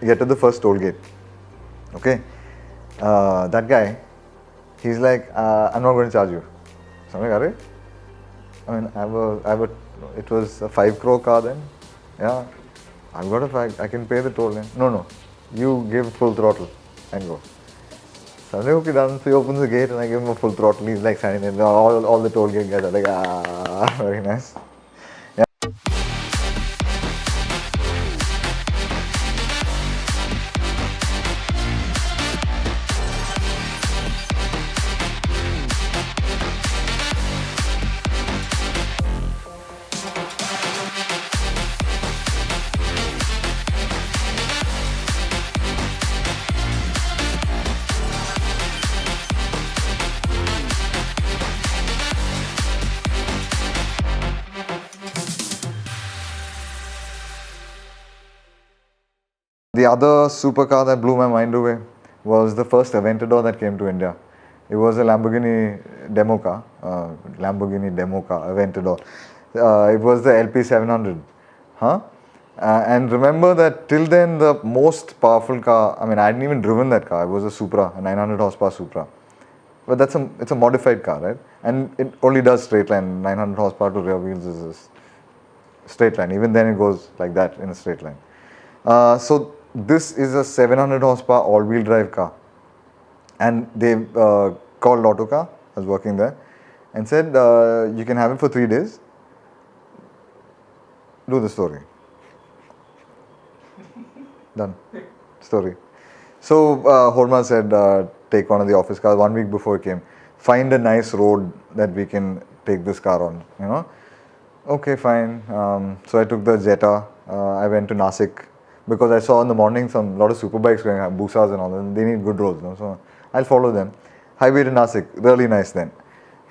You get to the first toll gate. Okay. That guy, he's like, I'm not going to charge you. So I'm like, Arey? I mean, it was a 5 crore car then. Yeah. I've got a fact, I can pay the toll. No, you give full throttle and go. So I'm like, okay, done. So he opens the gate and I give him a full throttle. He's like standing there. All the toll gate guys are like, very nice. The other supercar that blew my mind away was the first Aventador that came to India. It was a Lamborghini demo car, Aventador. It was the LP700. And remember that till then the most powerful car, I mean I hadn't even driven that car, it was a Supra, a 900 horsepower Supra. But it's a modified car, right? And it only does straight line, 900 horsepower to rear wheels is a straight line. Even then it goes like that in a straight line. So this is a 700 horsepower all-wheel drive car, and they called Autocar. I was working there, and said you can have it for 3 days. Do the story. Done. Story. So Horma said take one of the office cars 1 week before it came. Find a nice road that we can take this car on. You know. Okay, fine. So I took the Jetta. I went to Nasik. Because I saw in the morning a lot of super bikes going, Busas and all that. They need good roads, no? So I'll follow them. Highway to Nasik, really nice then.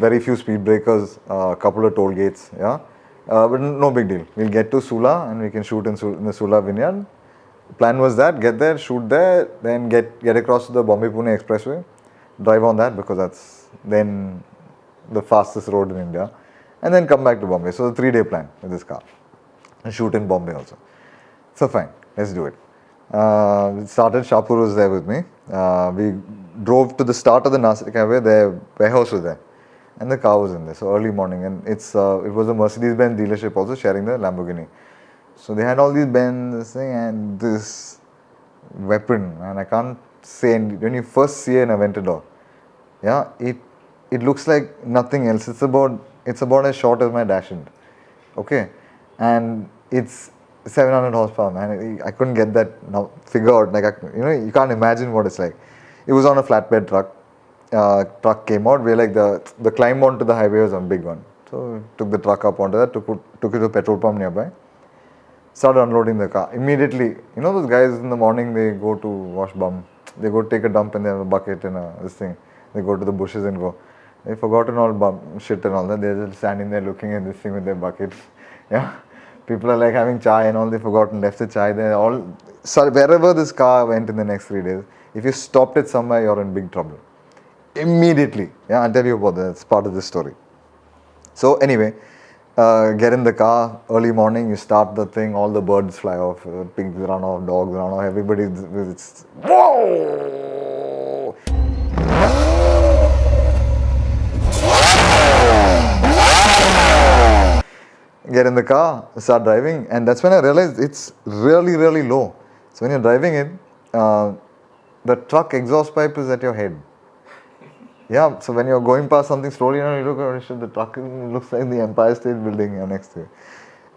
Very few speed breakers, a couple of toll gates, yeah. But no big deal. We'll get to Sula and we can shoot in the Sula vineyard. Plan was that, get there, shoot there, then get across to the Bombay-Pune expressway, drive on that because that's then the fastest road in India, and then come back to Bombay. So the 3-day plan with this car. And shoot in Bombay also. So fine. Let's do it. Started, Shapur was there with me. We drove to the start of the Nasik highway, their warehouse was there. And the car was in there, so early morning. And it was a Mercedes-Benz dealership also sharing the Lamborghini. So they had all these Benz and this weapon. And I can't say, when you first see an Aventador, yeah, it looks like nothing else. It's about as short as my dashend. Okay. And it's 700 horsepower, man. I couldn't get that now figure out. Like, you can't imagine what it's like. It was on a flatbed truck. Truck came out. We're like the climb onto the highway was a big one. So took the truck up onto that. Took it to a petrol pump nearby. Started unloading the car immediately. You know those guys in the morning they go to wash bum. They go take a dump and they have a bucket and this thing. They go to the bushes and go. They've forgotten all bum shit and all that. They're just standing there looking at this thing with their bucket. Yeah. People are like having chai and all, they've forgotten, left the chai there. So wherever this car went in the next 3 days, if you stopped it somewhere, you're in big trouble. Immediately. Yeah, I'll tell you about that. It's part of this story. So anyway, get in the car, early morning, you start the thing, all the birds fly off, pigs run off, dogs run off, everybody's, whoa! Get in the car, start driving, and that's when I realized it's really, really low. So when you're driving it, the truck exhaust pipe is at your head. Yeah, so when you're going past something slowly, you look at the truck looks like the Empire State Building next to you.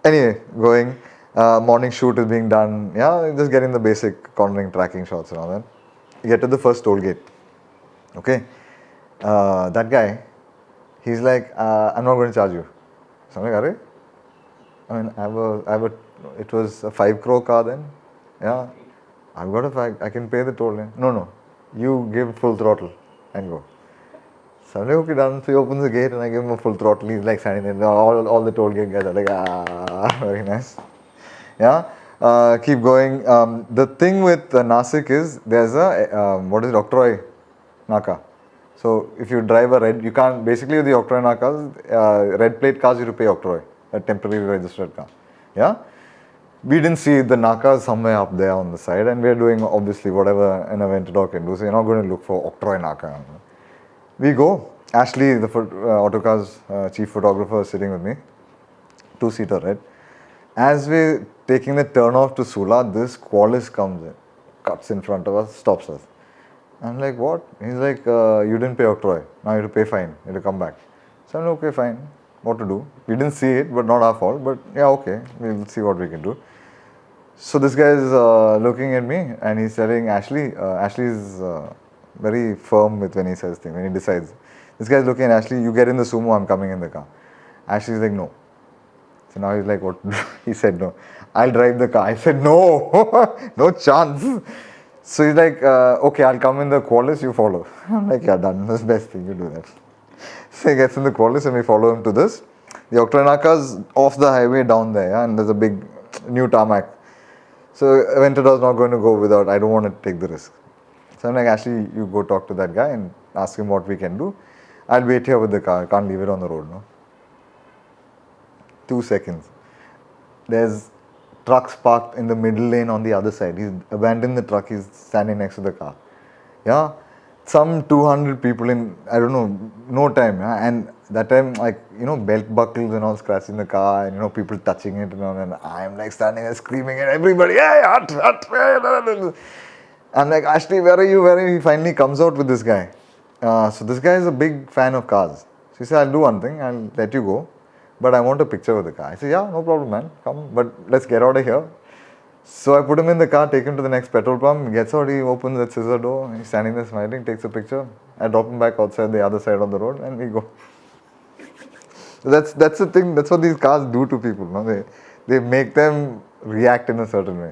Anyway, going, morning shoot is being done. Yeah, just getting the basic cornering tracking shots and all that. You get to the first toll gate. Okay, that guy, he's like, I'm not going to charge you. So I'm like, Arey? I mean, it was a 5 crore car then. Yeah, I've got a fact, I can pay the toll. No, you give full throttle and go. So I'm like, okay, done. So he opens the gate and I give him a full throttle. He's like standing there. All the toll gate guys are like, very nice. Yeah, keep going. The thing with Nasik is there's a, Octroi Naka. So if you drive a red, you can't, basically with the Octroi Nakas, red plate cars you have to pay Octroi. A temporary registered car. Yeah. We didn't see the Naka somewhere up there on the side, and we're doing obviously whatever an Aventador can do. So you're not going to look for octroy Naka. We go. Ashley, the Autocar's chief photographer, is sitting with me. Two-seater, right? As we're taking the turn off to Sula, this Qualis comes in, cuts in front of us, stops us. I'm like, what? He's like, you didn't pay octroy. Now you have to pay fine. You have to come back. So I'm like, okay, fine. What to do? We didn't see it, but not our fault. But yeah, okay, we'll see what we can do. So this guy is looking at me and he's telling Ashley. Ashley is very firm with when he says things, when he decides. This guy's looking at Ashley, you get in the sumo, I'm coming in the car. Ashley's like, no. So now he's like, what? He said, no. I'll drive the car. I said, no, no chance. So he's like, okay, I'll come in the Qualis, you follow. I'm like, yeah, done. That's the best thing, you do that. So he gets in the Qualis and we follow him to this. The Octranaka's off the highway down there, yeah, and there's a big new tarmac. So Aventador's not going to go without, I don't want to take the risk. So I'm like, Ashley, you go talk to that guy and ask him what we can do. I'll wait here with the car, I can't leave it on the road, no. 2 seconds. There's trucks parked in the middle lane on the other side. He's abandoned the truck, he's standing next to the car. Yeah, some 200 people in, I don't know, no time. Yeah? And that time, like, you know, belt buckles and all scratching the car and, you know, people touching it and all. And I'm like standing there screaming at everybody, hey, hut. I'm like, Ashley, where are you? Where are you? He finally comes out with this guy. So this guy is a big fan of cars. So he said, I'll do one thing, I'll let you go. But I want a picture with the car. I said, yeah, no problem, man. Come, but let's get out of here. So I put him in the car, take him to the next petrol pump. He gets out, he opens that scissor door. He's standing there smiling, takes a picture. I drop him back outside the other side of the road and we go. So that's the thing. That's what these cars do to people. No? They make them react in a certain way.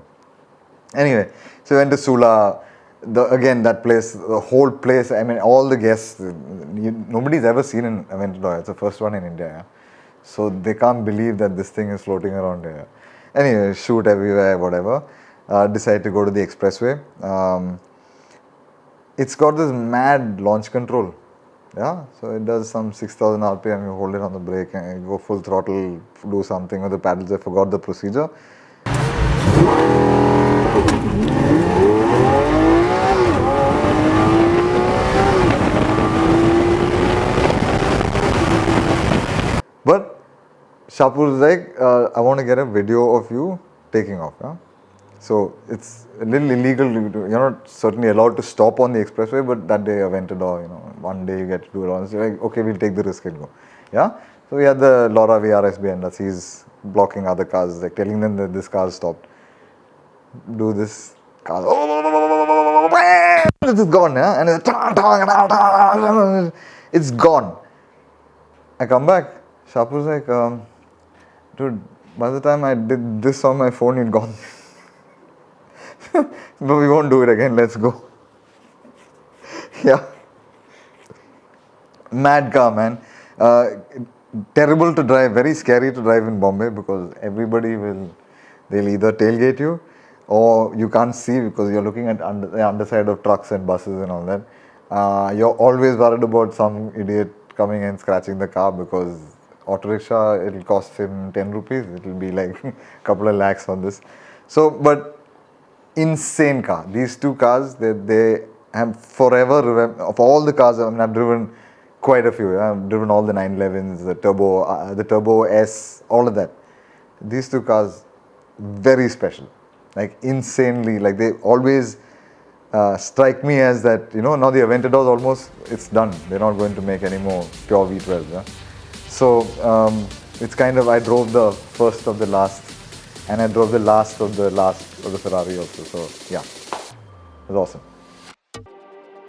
Anyway, so we went to Sula. Again, that place, the whole place, I mean, all the guests, nobody's ever seen an Aventador. It's the first one in India. Yeah? So they can't believe that this thing is floating around here. Anyway, shoot everywhere, whatever. Decide to go to the expressway. It's got this mad launch control. Yeah, so it does some 6,000 RPM. You hold it on the brake and you go full throttle, do something with the paddles. I forgot the procedure. But Shapur is like, I want to get a video of you taking off. Yeah? So it's a little illegal. You're not certainly allowed to stop on the expressway, but that day Aventador, you know, one day you get to do it on. So like, okay, we'll take the risk and go. Yeah. So we had the Laura VRS behind us. He's blocking other cars, like telling them that this car stopped. Do this car. It's gone. Yeah, and it's gone. I come back. Shapur's like, dude, by the time I did this on my phone, you'd gone. But we won't do it again, let's go. Yeah. Mad car, man. Terrible to drive, very scary to drive in Bombay because everybody they'll either tailgate you or you can't see because you're looking at the underside of trucks and buses and all that. You're always worried about some idiot coming and scratching the car because auto rickshaw, it'll cost him 10 rupees, it'll be like a couple of lakhs on this. So, but insane car. These two cars, they have forever, of all the cars, I mean, I've driven quite a few. I've driven all the 911s, the Turbo S, all of that. These two cars, very special. Like insanely, like they always strike me as that, you know, now the Aventador almost, it's done. They're not going to make any more pure V12s. Yeah? So it's kind of, I drove the first of the last and I drove the last of the Ferrari also. So yeah, it was awesome.